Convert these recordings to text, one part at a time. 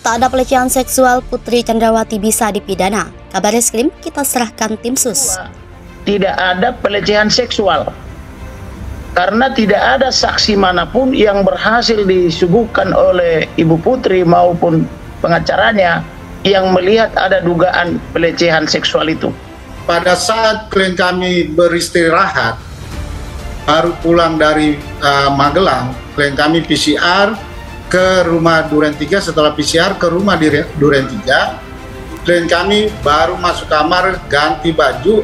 Tak ada pelecehan seksual, Putri Chandrawati bisa dipidana. Kabar Reskrim kita serahkan tim sus. Tidak ada pelecehan seksual. Karena tidak ada saksi manapun yang berhasil disuguhkan oleh Ibu Putri maupun pengacaranya yang melihat ada dugaan pelecehan seksual itu. Pada saat klien kami beristirahat, baru pulang dari Magelang, klien kami PCR ke rumah Duren 3, setelah PCR ke rumah Duren 3, klien kami baru masuk kamar, ganti baju,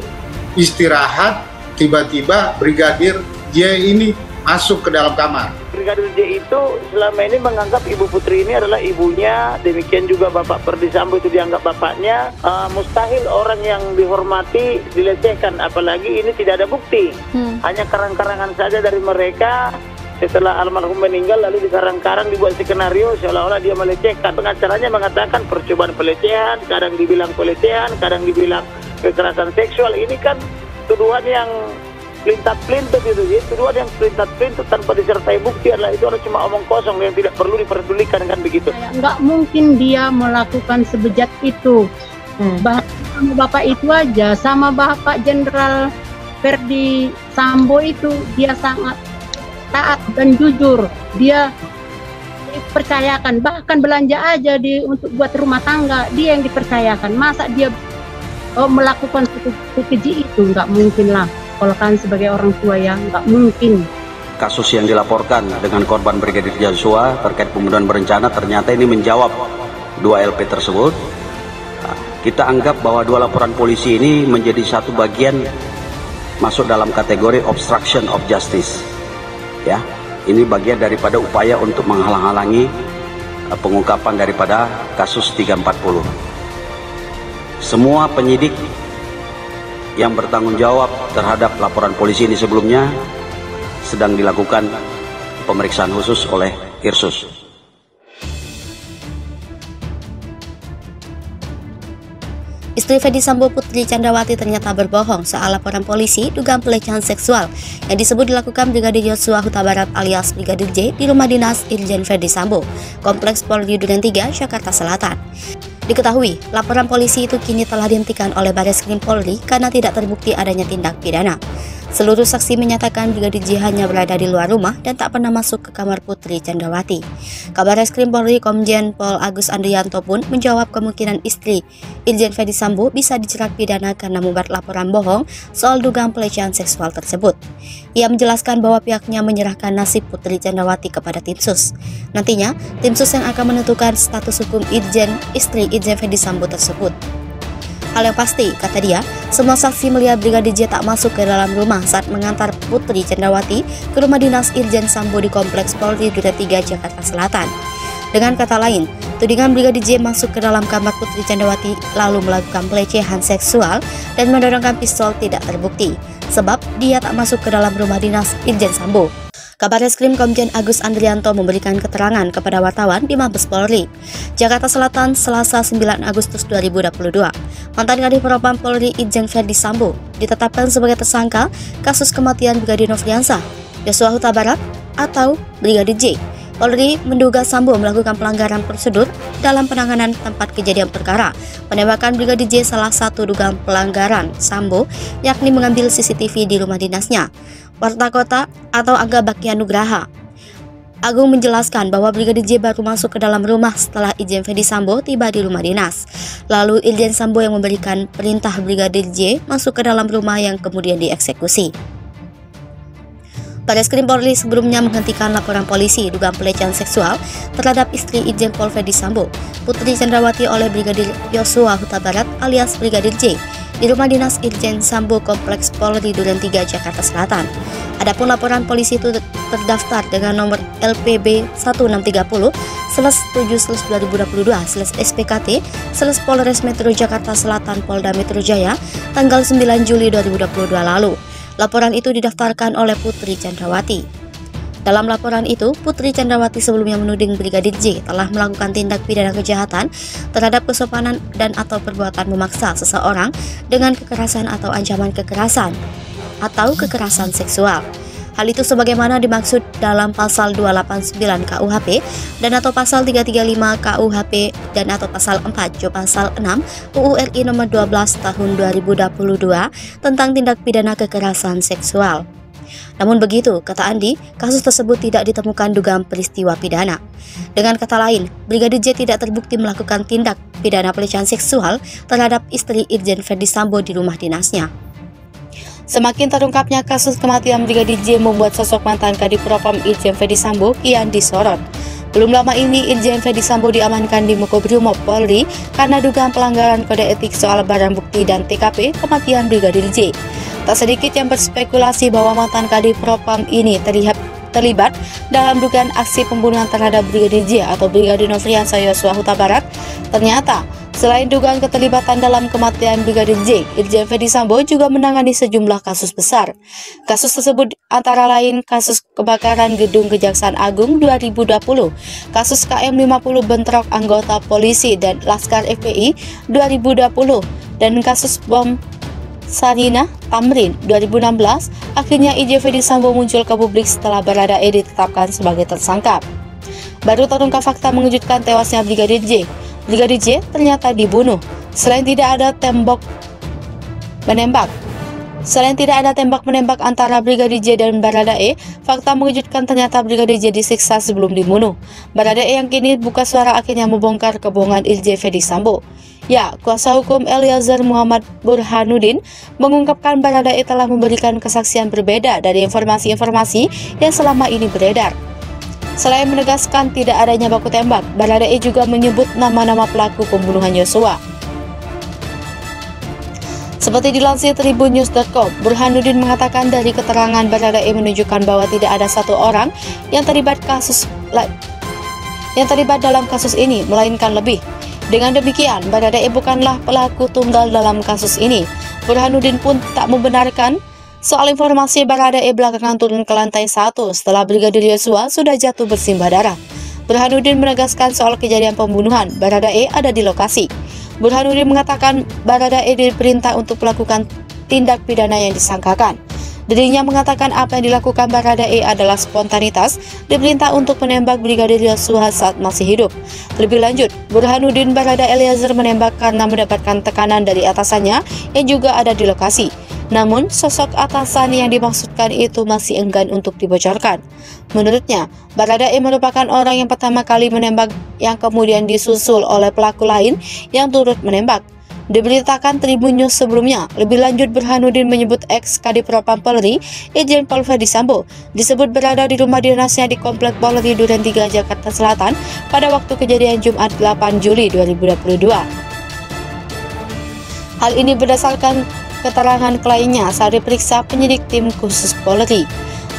istirahat, tiba-tiba Brigadir J ini masuk ke dalam kamar. Brigadir J itu selama ini menganggap Ibu Putri ini adalah ibunya, demikian juga Bapak Perdi Sambo itu dianggap bapaknya. Mustahil orang yang dihormati dilecehkan, apalagi ini tidak ada bukti. Hanya karang-karangan saja dari mereka. Setelah almarhum meninggal lalu dikarang-karang, dibuat skenario seolah-olah dia melecehkan. Pengacaranya mengatakan percobaan pelecehan, kadang dibilang pelecehan, kadang dibilang kekerasan seksual. Ini kan tuduhan yang pelintat-pelintut itu, ya. Tuduhan yang pelintat-pelintut tanpa disertai bukti adalah itu cuma omong kosong yang tidak perlu diperdulikan, kan begitu. Nggak mungkin dia melakukan sebejat itu. Bahkan sama bapak itu aja, sama Bapak Jenderal Perdi Sambo itu dia sangat taat dan jujur. Dia dipercayakan, bahkan belanja aja untuk buat rumah tangga dia yang dipercayakan. Masa dia melakukan keji itu? Nggak mungkin lah. Kalau kan sebagai orang tua ya nggak mungkin. Kasus yang dilaporkan dengan korban Brigadir Joshua terkait pembunuhan berencana ternyata ini menjawab 2 LP tersebut. Kita anggap bahwa 2 laporan polisi ini menjadi satu bagian masuk dalam kategori obstruction of justice. Ya, ini bagian daripada upaya untuk menghalang-halangi pengungkapan daripada kasus 340. Semua penyidik yang bertanggung jawab terhadap laporan polisi ini sebelumnya sedang dilakukan pemeriksaan khusus oleh Irsus. Istri Ferdi Sambo, Putri Chandrawati, ternyata berbohong soal laporan polisi dugaan pelecehan seksual yang disebut dilakukan Brigadir Yosua Huta Barat alias Brigadir J di rumah dinas Irjen Ferdi Sambo, Kompleks Polri Duren 3, Jakarta Selatan. Diketahui, laporan polisi itu kini telah dihentikan oleh Barreskrim Polri karena tidak terbukti adanya tindak pidana. Seluruh saksi menyatakan Brigadir J hanya berada di luar rumah dan tak pernah masuk ke kamar Putri Chandrawati. Kabar Reskrim Polri Komjen Pol Agus Andrianto pun menjawab kemungkinan istri Irjen Ferdi Sambo bisa dijerat pidana karena membuat laporan bohong soal dugaan pelecehan seksual tersebut. Ia menjelaskan bahwa pihaknya menyerahkan nasib Putri Chandrawati kepada tim sus. Nantinya, tim sus yang akan menentukan status hukum istri Irjen Ferdi Sambo tersebut. Hal yang pasti, kata dia, semua saksi melihat Brigadir J tak masuk ke dalam rumah saat mengantar Putri Chandrawati ke rumah dinas Irjen Sambo di Kompleks Polri Duren 3, Jakarta Selatan. Dengan kata lain, tudingan Brigadir J masuk ke dalam kamar Putri Chandrawati lalu melakukan pelecehan seksual dan mendorongkan pistol tidak terbukti, sebab dia tak masuk ke dalam rumah dinas Irjen Sambo. Kabar Reskrim Komjen Agus Andrianto memberikan keterangan kepada wartawan di Mabes Polri, Jakarta Selatan, Selasa 9 Agustus 2022. Mantan Kadif Propam Polri Irjen Ferdi Sambo ditetapkan sebagai tersangka kasus kematian Brigadir Nofriansah Yosua Huta Barat atau Brigadir J. Polri menduga Sambo melakukan pelanggaran prosedur dalam penanganan tempat kejadian perkara. Penembakan Brigadir J salah satu dugaan pelanggaran Sambo, yakni mengambil CCTV di rumah dinasnya, Warta Kota atau Aga Bakti Nugraha. Agung menjelaskan bahwa Brigadir J baru masuk ke dalam rumah setelah Irjen Ferdi Sambo tiba di rumah dinas. Lalu Irjen Sambo yang memberikan perintah Brigadir J masuk ke dalam rumah yang kemudian dieksekusi. Barreskrim Polri sebelumnya menghentikan laporan polisi dugaan pelecehan seksual terhadap istri Irjen Pol Ferdi Sambo, Putri Chandrawati oleh Brigadir Yosua Huta Barat alias Brigadir J di rumah dinas Irjen Sambo Kompleks Polri Duren 3, Jakarta Selatan. Adapun laporan polisi itu terdaftar dengan nomor LPB 1630/7/2022/SPKT Polres Metro Jakarta Selatan Polda Metro Jaya tanggal 9 Juli 2022 lalu. Laporan itu didaftarkan oleh Putri Chandrawati. Dalam laporan itu, Putri Chandrawati sebelumnya menuding Brigadir J telah melakukan tindak pidana kejahatan terhadap kesopanan dan atau perbuatan memaksa seseorang dengan kekerasan atau ancaman kekerasan atau kekerasan seksual. Hal itu sebagaimana dimaksud dalam pasal 289 KUHP dan atau pasal 335 KUHP dan atau pasal 4 Jo pasal 6 UU RI nomor 12 tahun 2022 tentang tindak pidana kekerasan seksual. Namun begitu, kata Andi, kasus tersebut tidak ditemukan dugaan peristiwa pidana. Dengan kata lain, Brigadir J tidak terbukti melakukan tindak pidana pelecehan seksual terhadap istri Irjen Ferdi Sambo di rumah dinasnya. Semakin terungkapnya kasus kematian Brigadir J membuat sosok mantan Kadipropam Irjen Ferdi Sambo kian disorot. Belum lama ini Irjen Ferdi Sambo diamankan di Makobrimob Polri karena dugaan pelanggaran kode etik soal barang bukti dan TKP kematian Brigadir J. Tak sedikit yang berspekulasi bahwa mantan Kadipropam ini terlibat dalam dugaan aksi pembunuhan terhadap Brigadir J atau Brigadir Nofriansah Yosua Huta Barat. Ternyata, selain dugaan keterlibatan dalam kematian Brigadir J, Irjen Ferdi Sambo juga menangani sejumlah kasus besar. Kasus tersebut antara lain kasus kebakaran gedung Kejaksaan Agung 2020, kasus KM50 bentrok anggota polisi dan Laskar FPI 2020, dan kasus bom Sarinah Tamrin 2016. Akhirnya Irjen Ferdi Sambo muncul ke publik setelah Baradae ditetapkan sebagai tersangka. Baru terungkap fakta mengejutkan tewasnya Brigadir J. Brigadir J ternyata dibunuh. Selain tidak ada tembak menembak antara Brigadir J dan Baradae, fakta mengejutkan ternyata Brigadir J disiksa sebelum dibunuh. Baradae yang kini buka suara akhirnya membongkar kebohongan Irjen Ferdi Sambo. Ya, kuasa hukum Eliezer Muhammad Burhanuddin mengungkapkan Baradae telah memberikan kesaksian berbeda dari informasi-informasi yang selama ini beredar. Selain menegaskan tidak adanya baku tembak, Baradae juga menyebut nama-nama pelaku pembunuhan Yosua. Seperti dilansir tribunnews.com, Burhanuddin mengatakan dari keterangan Baradae menunjukkan bahwa tidak ada satu orang yang terlibat dalam kasus ini, melainkan lebih. Dengan demikian, Baradae bukanlah pelaku tunggal dalam kasus ini. Burhanuddin pun tak membenarkan soal informasi Baradae belakangan turun ke lantai 1 setelah Brigadir Yosua sudah jatuh bersimbah darah. Burhanuddin menegaskan soal kejadian pembunuhan, Baradae ada di lokasi. Burhanuddin mengatakan Baradae diperintah untuk melakukan tindak pidana yang disangkakan. Dirinya mengatakan apa yang dilakukan Baradae adalah spontanitas, diperintah untuk menembak Brigadir Yosua saat masih hidup. Lebih lanjut, Burhanuddin Barada Eliezer menembak karena mendapatkan tekanan dari atasannya yang juga ada di lokasi. Namun, sosok atasan yang dimaksudkan itu masih enggan untuk dibocorkan. Menurutnya, Baradae merupakan orang yang pertama kali menembak yang kemudian disusul oleh pelaku lain yang turut menembak. Diberitakan Tribun News sebelumnya, lebih lanjut Burhanuddin menyebut ex-Kadipropam Polri, Irjen Pol Ferdi Sambo, disebut berada di rumah dinasnya di Komplek Polri Duren 3 Jakarta Selatan pada waktu kejadian Jumat 8 Juli 2022. Hal ini berdasarkan keterangan kliennya saat diperiksa penyidik tim khusus Polri.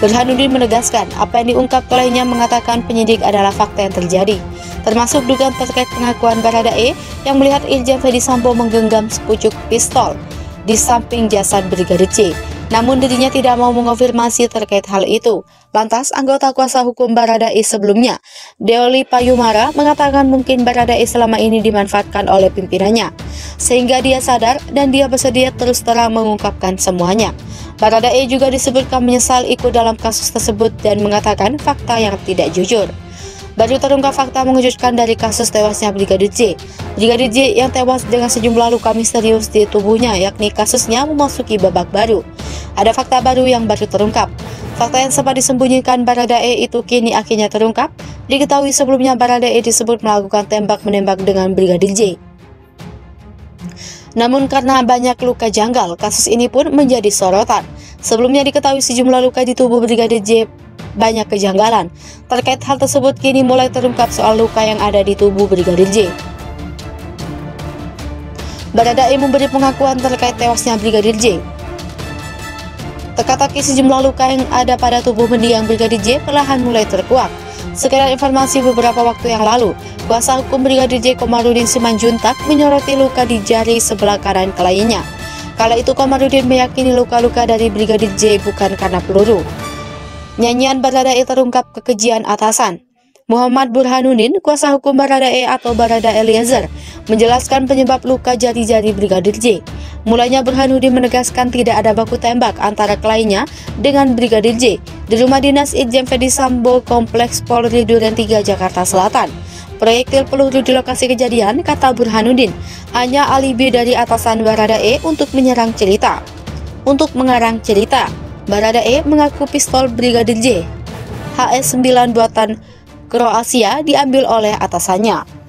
Burhanuddin menegaskan apa yang diungkap kliennya mengatakan penyidik adalah fakta yang terjadi, termasuk dugaan terkait pengakuan Baradae yang melihat Irjen Ferdi Sambo menggenggam sepucuk pistol di samping jasad Brigadir J. Namun dirinya tidak mau mengonfirmasi terkait hal itu. Lantas, anggota kuasa hukum Baradae sebelumnya, Deoli Payumara, mengatakan mungkin Baradae selama ini dimanfaatkan oleh pimpinannya, sehingga dia sadar dan dia bersedia terus terang mengungkapkan semuanya. Baradae juga disebutkan menyesal ikut dalam kasus tersebut dan mengatakan fakta yang tidak jujur. Baru terungkap fakta mengejutkan dari kasus tewasnya Brigadir J. Brigadir J yang tewas dengan sejumlah luka misterius di tubuhnya, yakni kasusnya memasuki babak baru. Ada fakta baru yang baru terungkap. Fakta yang sempat disembunyikan Baradae itu kini akhirnya terungkap. Diketahui sebelumnya Baradae disebut melakukan tembak-menembak dengan Brigadir J. Namun karena banyak luka janggal, kasus ini pun menjadi sorotan. Sebelumnya diketahui sejumlah luka di tubuh Brigadir J banyak kejanggalan. Terkait hal tersebut kini mulai terungkap soal luka yang ada di tubuh Brigadir J. Baradae memberi pengakuan terkait tewasnya Brigadir J. Teka-teki sejumlah luka yang ada pada tubuh mendiang Brigadir J perlahan mulai terkuak. Sekedar informasi, beberapa waktu yang lalu, kuasa hukum Brigadir J Komarudin Simanjuntak menyoroti luka di jari sebelah kanan kliennya. Kala itu Komarudin meyakini luka-luka dari Brigadir J bukan karena peluru. Nyanyian Baradae terungkap kekejian atasan. Muhammad Burhanuddin, kuasa hukum Baradae atau Barada Eliezer, menjelaskan penyebab luka jari-jari Brigadir J. Mulanya Burhanuddin menegaskan tidak ada baku tembak antara kliennya dengan Brigadir J di rumah dinas Irjen Ferdi Sambo Kompleks Polri Duren 3 Jakarta Selatan. Proyektil peluru di lokasi kejadian, kata Burhanuddin, hanya alibi dari atasan Baradae untuk mengarang cerita. Baradae mengaku pistol Brigadir J HS9 buatan Kroasia diambil oleh atasannya.